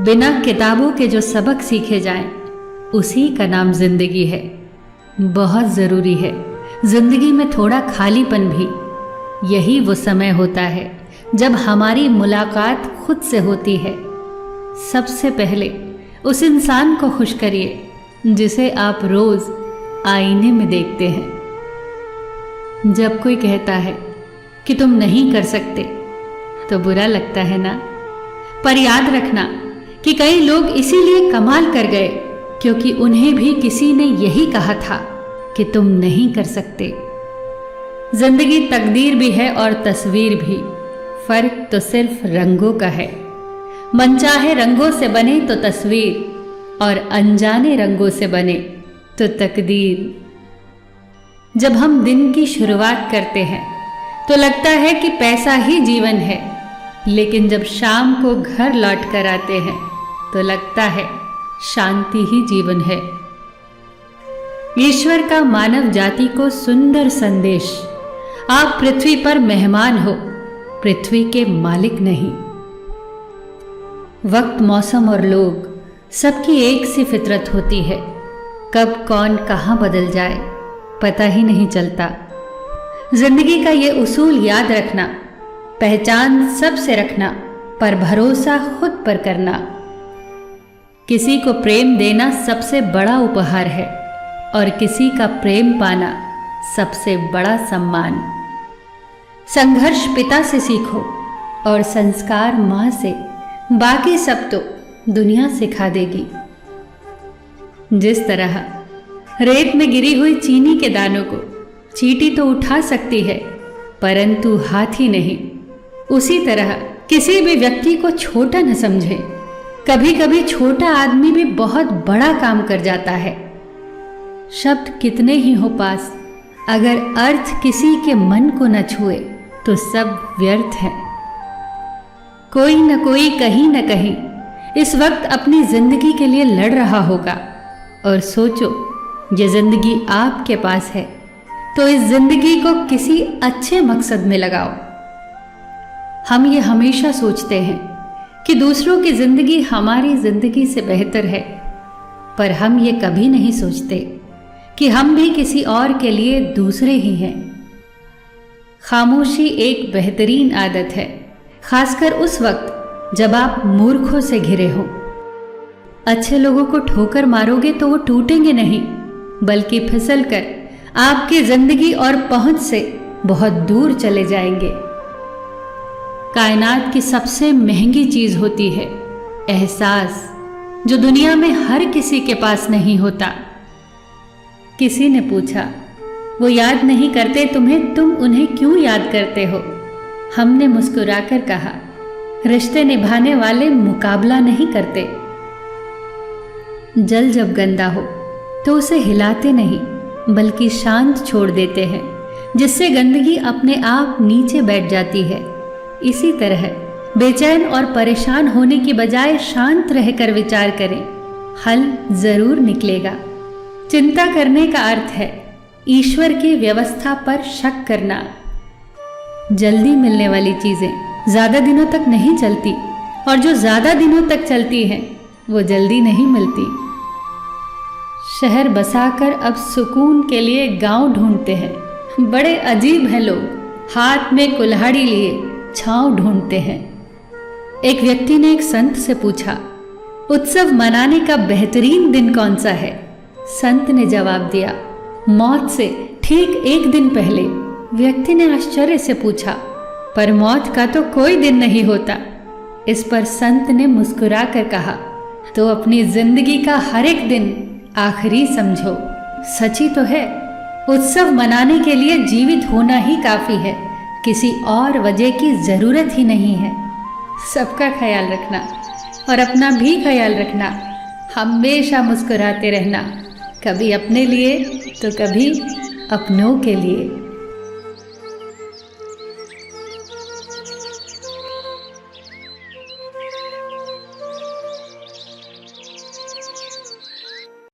बिना किताबों के जो सबक सीखे जाएं, उसी का नाम जिंदगी है। बहुत ज़रूरी है जिंदगी में थोड़ा खालीपन भी। यही वो समय होता है जब हमारी मुलाकात खुद से होती है। सबसे पहले उस इंसान को खुश करिए जिसे आप रोज आईने में देखते हैं। जब कोई कहता है कि तुम नहीं कर सकते तो बुरा लगता है ना, पर याद रखना कि कई लोग इसीलिए कमाल कर गए क्योंकि उन्हें भी किसी ने यही कहा था कि तुम नहीं कर सकते। जिंदगी तकदीर भी है और तस्वीर भी, फर्क तो सिर्फ रंगों का है। मनचाहे रंगों से बने तो तस्वीर और अनजाने रंगों से बने तो तकदीर। जब हम दिन की शुरुआत करते हैं तो लगता है कि पैसा ही जीवन है, लेकिन जब शाम को घर लौट कर आते हैं तो लगता है शांति ही जीवन है। ईश्वर का मानव जाति को सुंदर संदेश, आप पृथ्वी पर मेहमान हो, पृथ्वी के मालिक नहीं। वक्त, मौसम और लोग सबकी एक सी फितरत होती है। कब कौन कहाँ बदल जाए पता ही नहीं चलता। जिंदगी का ये उसूल याद रखना, पहचान सबसे रखना पर भरोसा खुद पर करना। किसी को प्रेम देना सबसे बड़ा उपहार है और किसी का प्रेम पाना सबसे बड़ा सम्मान। संघर्ष पिता से सीखो और संस्कार माँ से, बाकी सब तो दुनिया सिखा देगी। जिस तरह रेत में गिरी हुई चीनी के दानों को चींटी तो उठा सकती है परंतु हाथी नहीं, उसी तरह किसी भी व्यक्ति को छोटा न समझे। कभी कभी छोटा आदमी भी बहुत बड़ा काम कर जाता है। शब्द कितने ही हो पास, अगर अर्थ किसी के मन को न छुए तो सब व्यर्थ है। कोई न कोई कहीं न कहीं इस वक्त अपनी जिंदगी के लिए लड़ रहा होगा। और सोचो, ये जिंदगी आपके पास है तो इस जिंदगी को किसी अच्छे मकसद में लगाओ। हम ये हमेशा सोचते हैं कि दूसरों की जिंदगी हमारी जिंदगी से बेहतर है, पर हम ये कभी नहीं सोचते कि हम भी किसी और के लिए दूसरे ही हैं। खामोशी एक बेहतरीन आदत है, खासकर उस वक्त जब आप मूर्खों से घिरे हो। अच्छे लोगों को ठोकर मारोगे तो वो टूटेंगे नहीं, बल्कि फिसल कर आपकी जिंदगी और पहुंच से बहुत दूर चले जाएंगे। कायनात की सबसे महंगी चीज होती है एहसास, जो दुनिया में हर किसी के पास नहीं होता। किसी ने पूछा, वो याद नहीं करते तुम्हें, तुम उन्हें क्यों याद करते हो? हमने मुस्कुराकर कहा, रिश्ते निभाने वाले मुकाबला नहीं करते। जल जब गंदा हो तो उसे हिलाते नहीं बल्कि शांत छोड़ देते हैं, जिससे गंदगी अपने आप नीचे बैठ जाती है। इसी तरह बेचैन और परेशान होने की बजाय शांत रहकर विचार करें, हल जरूर निकलेगा। चिंता करने का अर्थ है ईश्वर की व्यवस्था पर शक करना। जल्दी मिलने वाली चीजें ज्यादा दिनों तक नहीं चलती और जो ज्यादा दिनों तक चलती हैं वो जल्दी नहीं मिलती। शहर बसाकर अब सुकून के लिए गांव ढूंढते हैं। बड़े अजीब हैं लोग, हाथ में कुल्हाड़ी लिए छांव ढूंढते हैं। एक व्यक्ति ने एक संत से पूछा, उत्सव मनाने का बेहतरीन दिन कौन सा है? संत ने जवाब दिया, मौत से ठीक एक दिन पहले। व्यक्ति ने आश्चर्य से पूछा, पर मौत का तो कोई दिन नहीं होता। इस पर संत ने मुस्कुरा कर कहा, तो अपनी जिंदगी का हर एक दिन आखिरी समझो। सच ही तो है, उत्सव मनाने के लिए जीवित होना ही काफी है, किसी और वजह की जरूरत ही नहीं है। सबका ख्याल रखना और अपना भी ख्याल रखना। हमेशा मुस्कुराते रहना, कभी अपने लिए तो कभी अपनों के लिए।